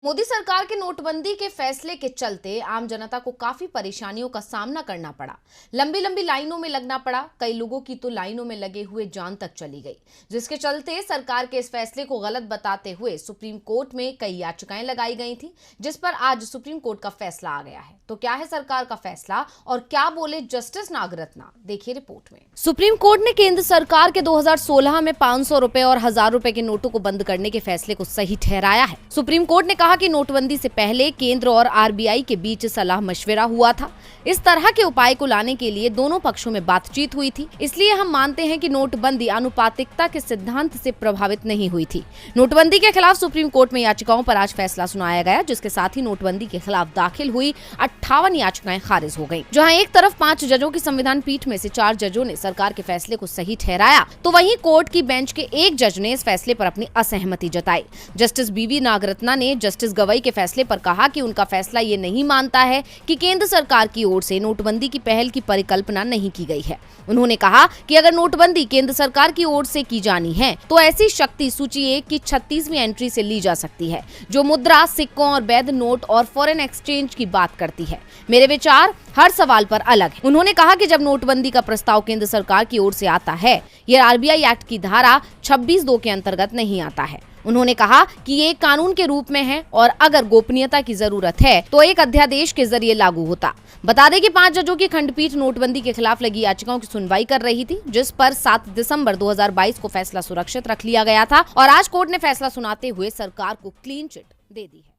मोदी सरकार के नोटबंदी के फैसले के चलते आम जनता को काफी परेशानियों का सामना करना पड़ा। लंबी लंबी लाइनों में लगना पड़ा। कई लोगों की तो लाइनों में लगे हुए जान तक चली गई, जिसके चलते सरकार के इस फैसले को गलत बताते हुए सुप्रीम कोर्ट में कई याचिकाएं लगाई गई थी, जिस पर आज सुप्रीम कोर्ट का फैसला आ गया है। तो क्या है सरकार का फैसला और क्या बोले जस्टिस नागरत्ना, देखिए रिपोर्ट में। सुप्रीम कोर्ट ने केंद्र सरकार के 2016 में 500 रुपए और 1000 रुपए के नोटों को बंद करने के फैसले को सही ठहराया है। सुप्रीम कोर्ट ने कहा कि नोटबंदी से पहले केंद्र और आरबीआई के बीच सलाह मशविरा हुआ था। इस तरह के उपाय को लाने के लिए दोनों पक्षों में बातचीत हुई थी। इसलिए हम मानते हैं कि नोटबंदी आनुपातिकता के सिद्धांत से प्रभावित नहीं हुई थी। नोटबंदी के खिलाफ सुप्रीम कोर्ट में याचिकाओं पर आज फैसला सुनाया गया, जिसके साथ ही नोटबंदी के खिलाफ दाखिल हुई 58 याचिकाएं खारिज हो गयी। जहाँ एक तरफ 5 जजों की संविधान पीठ में से 4 जजों ने सरकार के फैसले को सही ठहराया, तो वहीं कोर्ट की बेंच के एक जज ने इस फैसले पर अपनी असहमति जताई। जस्टिस बीवी नागरत्ना ने जस्टिस गवई के फैसले पर कहा कि उनका फैसला ये नहीं मानता है कि केंद्र सरकार की ओर से नोटबंदी की पहल की परिकल्पना नहीं की गई है। उन्होंने कहा कि अगर नोटबंदी केंद्र सरकार की ओर से की जानी है तो ऐसी शक्ति सूची 1 की 36वीं एंट्री से ली जा सकती है, जो मुद्रा, सिक्कों और वैध नोट और फॉरेन एक्सचेंज की बात करती है। मेरे विचार हर सवाल पर अलग है। उन्होंने कहा कि जब नोटबंदी का प्रस्ताव केंद्र सरकार की ओर से आता है, यह आरबीआई एक्ट की धारा 26(2) के अंतर्गत नहीं आता है। उन्होंने कहा कि ये एक कानून के रूप में है और अगर गोपनीयता की जरूरत है तो एक अध्यादेश के जरिए लागू होता। बता दें कि 5 जजों की खंडपीठ नोटबंदी के खिलाफ लगी याचिकाओं की सुनवाई कर रही थी, जिस पर 7 दिसंबर 2022 को फैसला सुरक्षित रख लिया गया था और आज कोर्ट ने फैसला सुनाते हुए सरकार को क्लीन चिट दे दी है।